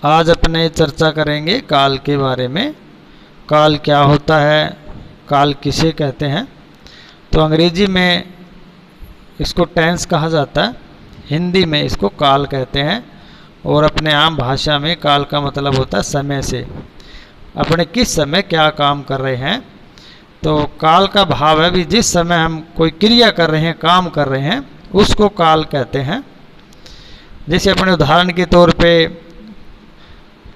आज अपने चर्चा करेंगे काल के बारे में। काल क्या होता है, काल किसे कहते हैं। तो अंग्रेजी में इसको टेंस कहा जाता है, हिंदी में इसको काल कहते हैं, और अपने आम भाषा में काल का मतलब होता है समय से, अपने किस समय क्या काम कर रहे हैं। तो काल का भाव है भी जिस समय हम कोई क्रिया कर रहे हैं, काम कर रहे हैं, उसको काल कहते हैं। जैसे अपने उदाहरण के तौर पे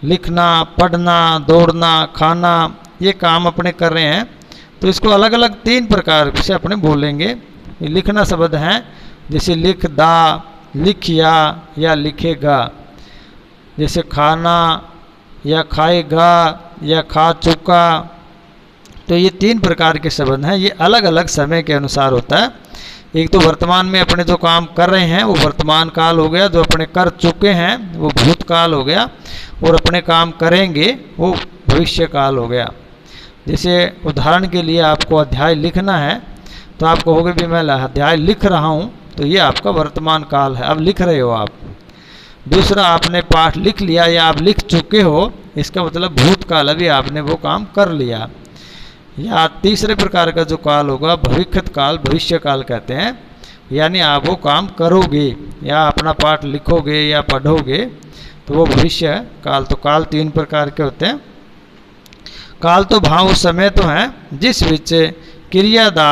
लिखना, पढ़ना, दौड़ना, खाना, ये काम अपने कर रहे हैं, तो इसको अलग अलग 3 प्रकार से अपने बोलेंगे। लिखना शब्द है, जैसे लिख दा, लिखिया या लिखेगा। जैसे खाना या खाएगा या खा चुका। तो ये 3 प्रकार के शब्द हैं, ये अलग अलग समय के अनुसार होता है। एक तो वर्तमान में अपने जो काम कर रहे हैं वो वर्तमान काल हो गया, जो अपने कर चुके हैं वो भूतकाल हो गया, और अपने काम करेंगे वो भविष्य काल हो गया। जैसे उदाहरण के लिए आपको अध्याय लिखना है, तो आप कहोगे भी मैं अध्याय लिख रहा हूँ, तो ये आपका वर्तमान काल है, अब लिख रहे हो आप। दूसरा, आपने पाठ लिख लिया या आप लिख चुके हो, इसका मतलब भूतकाल, अभी आपने वो काम कर लिया। या तीसरे प्रकार का जो काल होगा भविष्यत काल, भविष्य काल कहते हैं, यानी आप वो काम करोगे या अपना पाठ लिखोगे या पढ़ोगे, तो वो भविष्य काल। तो काल 3 प्रकार के होते हैं। काल तो भाव उस समय तो है जिस विच क्रिया दा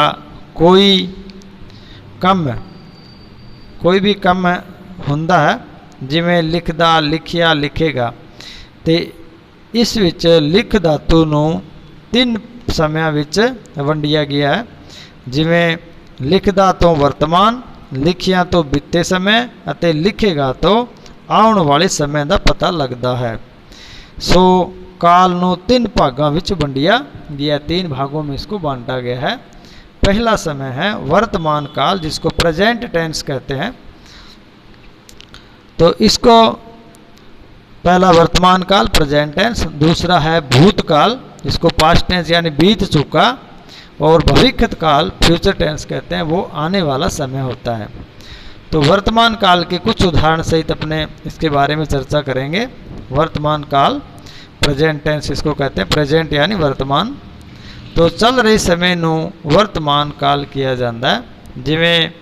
कोई भी कम हुंदा है, जिमें लिखदा, लिखिया, लिखेगा। तो इस विच लिख धातु नूं 3 ਸਮਿਆਂ ਵਿੱਚ ਵੰਡਿਆ ਗਿਆ ਹੈ, ਜਿਵੇਂ ਲਿਖਦਾ ਤੋਂ ਵਰਤਮਾਨ, ਲਿਖਿਆ ਤੋਂ ਬੀਤੇ ਸਮੇਂ ਅਤੇ ਲਿਖੇਗਾ ਤੋਂ ਆਉਣ ਵਾਲੇ ਸਮੇਂ ਦਾ ਪਤਾ ਲੱਗਦਾ है। सो काल ਨੂੰ 3 भागों ਵਿੱਚ ਵੰਡਿਆ गया, 3 भागों में इसको बांटा गया है। पहला समय है वर्तमान काल, जिसको प्रेजेंट टेंस कहते हैं। तो इसको पहला वर्तमान काल प्रेजेंट टेंस, दूसरा है भूतकाल जिसको पास्ट टेंस यानी बीत चुका, और भविष्यत काल फ्यूचर टेंस कहते हैं, वो आने वाला समय होता है। तो वर्तमान काल के कुछ उदाहरण सहित अपने इसके बारे में चर्चा करेंगे। वर्तमान काल प्रेजेंट टेंस इसको कहते हैं, प्रेजेंट यानी वर्तमान। तो चल रहे समय नू वर्तमान काल किया जाता है। जिमें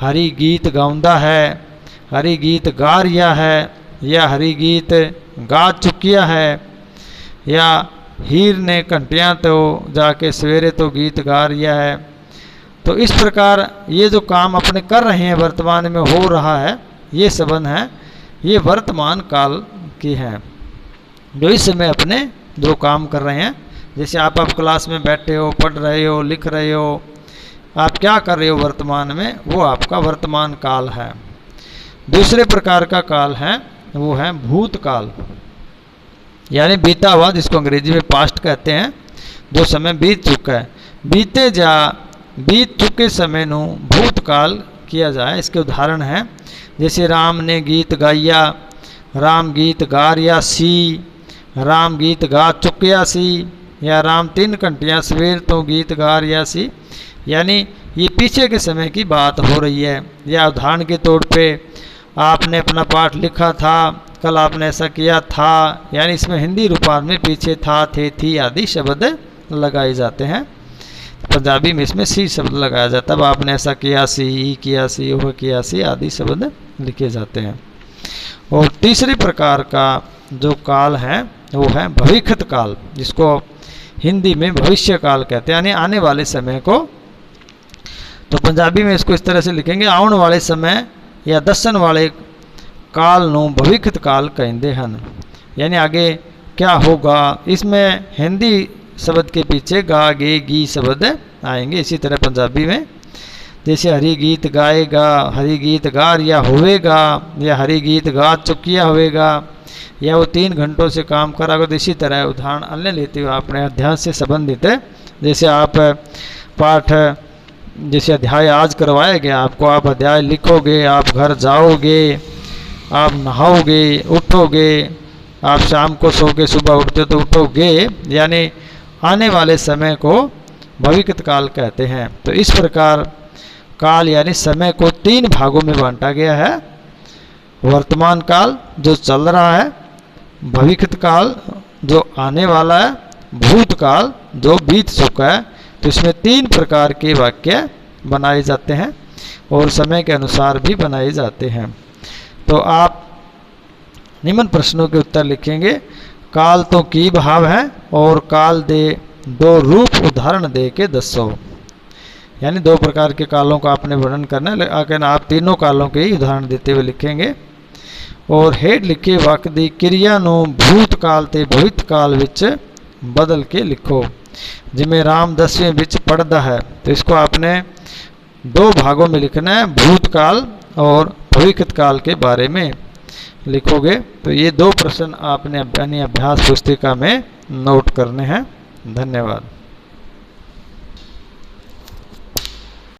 हरी गीत गाउंदा है, हरी गीत गा रिया है, या हरी गीत गा चुकिया है, या हीर ने घंटियां तो जाके सवेरे तो गीत गा रिया है। तो इस प्रकार ये जो काम अपने कर रहे हैं वर्तमान में हो रहा है, ये संबंध है, ये वर्तमान काल की हैं, जो इस समय अपने जो काम कर रहे हैं। जैसे आप क्लास में बैठे हो, पढ़ रहे हो, लिख रहे हो, आप क्या कर रहे हो वर्तमान में, वो आपका वर्तमान काल है। दूसरे प्रकार का काल है वो है भूतकाल, यानी बीता हुआ, जिसको अंग्रेजी में पास्ट कहते हैं, जो समय बीत चुका है। बीत चुके समय नू भूतकाल किया जाए। इसके उदाहरण हैं, जैसे राम ने गीत गाया, राम गीत गा रिया सी, राम गीत गा चुकिया सी, या राम 3 घंटियां सवेर तो गीत गा रिया सी। यानी ये पीछे के समय की बात हो रही है। या उदाहरण के तौर पे आपने अपना पाठ लिखा था, कल आपने ऐसा किया था, यानी इसमें हिंदी रूपांतर में पीछे था, थे, थी आदि शब्द लगाए जाते हैं। पंजाबी में इसमें सी शब्द लगाया जाता है, अब आपने ऐसा किया सी, किया सी, वह किया सी आदि शब्द लिखे जाते हैं। और तीसरे प्रकार का जो काल है वो है भविष्यत काल, जिसको हिंदी में भविष्य काल कहते हैं, यानी आने वाले समय को। तो पंजाबी में इसको इस तरह से लिखेंगे, आने वाले समय या दसन वाले काल नू भविष्यत काल कहते हैं, यानी आगे क्या होगा। इसमें हिंदी शब्द के पीछे गा, गे, गी शब्द आएंगे। इसी तरह पंजाबी में जैसे हरी गीत गाएगा, हरी गीत गा रिया होवेगा, या हरी गीत गा चुकिया होवेगा, या वो 3 घंटों से काम करागा। तो इसी तरह उदाहरण अन्य लेते हुए अपने अध्याय से संबंधित है। जैसे आप पाठ, जैसे अध्याय आज करवाया गया आपको, आप अध्याय लिखोगे, आप घर जाओगे, आप नहाओगे, उठोगे, आप शाम को सो के सुबह उठते तो उठोगे, यानी आने वाले समय को भविष्यत काल कहते हैं। तो इस प्रकार काल यानी समय को 3 भागों में बांटा गया है। वर्तमान काल जो चल रहा है, भविष्यत काल जो आने वाला है, भूतकाल जो बीत चुका है। तो इसमें 3 प्रकार के वाक्य बनाए जाते हैं और समय के अनुसार भी बनाए जाते हैं। तो आप निम्न प्रश्नों के उत्तर लिखेंगे। काल तो की भाव है और काल दे 2 रूप उदाहरण दे के दसो, यानी 2 प्रकार के कालों का आपने वर्णन करना है, लेकिन आप तीनों कालों के ही उदाहरण देते हुए लिखेंगे। और हेठ लिखे वाक्य दी क्रिया नो भूतकाल ते भविष्यकाल विच बदल के लिखो। जिमें राम 10वें विच पढ़दा है, तो इसको आपने 2 भागों में लिखना है, भूतकाल और भविष्यकाल के बारे में लिखोगे। तो ये 2 प्रश्न आपने अपनी अभ्यास पुस्तिका में नोट करने हैं। धन्यवाद।